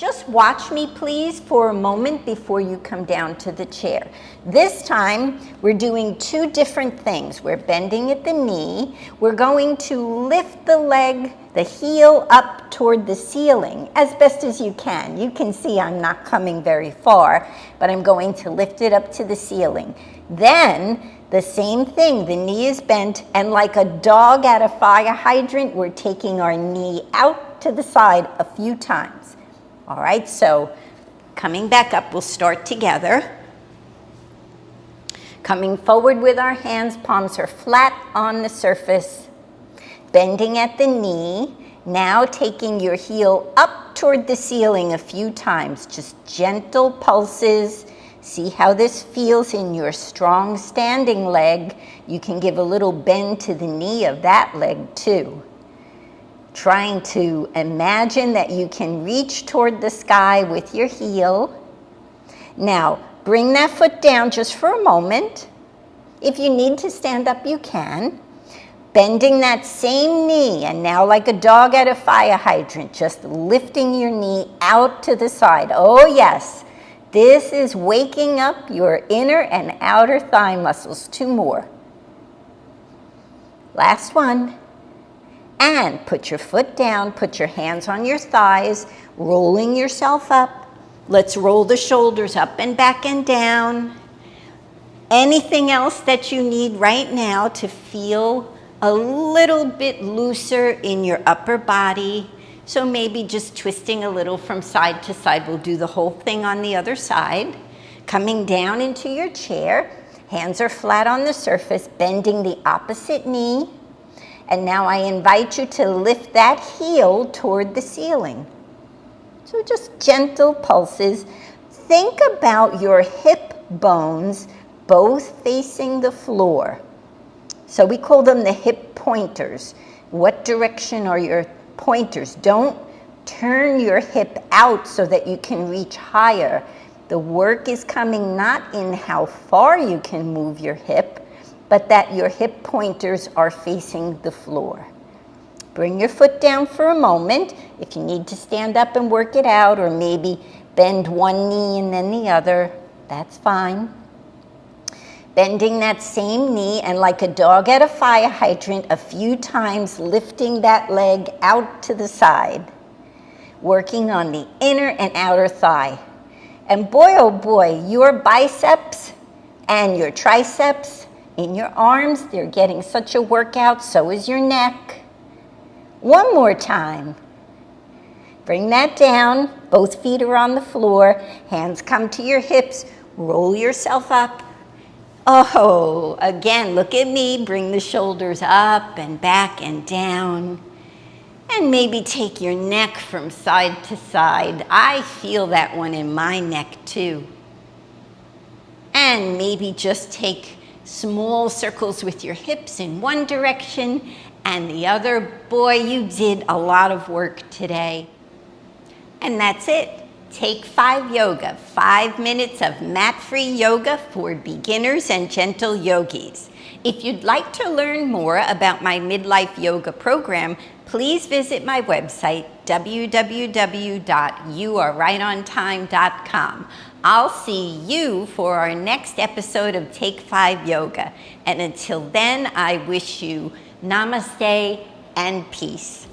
just watch me please for a moment before you come down to the chair. This time, we're doing two different things. We're bending at the knee. We're going to lift the leg, the heel up toward the ceiling as best as you can. You can see I'm not coming very far, but I'm going to lift it up to the ceiling. Then, the same thing, the knee is bent, and like a dog at a fire hydrant, we're taking our knee out to the side a few times. All right, so coming back up, we'll start together. Coming forward with our hands, palms are flat on the surface, bending at the knee. Now taking your heel up toward the ceiling a few times, just gentle pulses. See how this feels in your strong standing leg. You can give a little bend to the knee of that leg too. Trying to imagine that you can reach toward the sky with your heel. Now, bring that foot down just for a moment. If you need to stand up, you can. Bending that same knee, and now like a dog at a fire hydrant, just lifting your knee out to the side. Oh yes. This is waking up your inner and outer thigh muscles. Two more. Last one. And put your foot down, put your hands on your thighs, rolling yourself up. Let's roll the shoulders up and back and down. Anything else that you need right now to feel a little bit looser in your upper body. So maybe just twisting a little from side to side. We'll do the whole thing on the other side. Coming down into your chair. Hands are flat on the surface, bending the opposite knee. And now I invite you to lift that heel toward the ceiling. So just gentle pulses. Think about your hip bones both facing the floor. So we call them the hip pointers. What direction are your pointers? Don't turn your hip out so that you can reach higher. The work is coming not in how far you can move your hip, but that your hip pointers are facing the floor. Bring your foot down for a moment. If you need to stand up and work it out, or maybe bend one knee and then the other, that's fine. Bending that same knee, and like a dog at a fire hydrant, a few times lifting that leg out to the side, working on the inner and outer thigh. And boy, oh boy, your biceps and your triceps in your arms, they're getting such a workout, so is your neck. One more time. Bring that down, both feet are on the floor, hands come to your hips, roll yourself up. Oh, again, look at me, bring the shoulders up and back and down. And maybe take your neck from side to side. I feel that one in my neck too. And maybe just take small circles with your hips in one direction and the other. Boy, you did a lot of work today. And that's it. Take 5 yoga, 5 minutes of mat-free yoga for beginners and gentle yogis. If you'd like to learn more about my midlife yoga program, please visit my website, www.youarerightontime.com. I'll see you for our next episode of Take 5 Yoga. And until then, I wish you namaste and peace.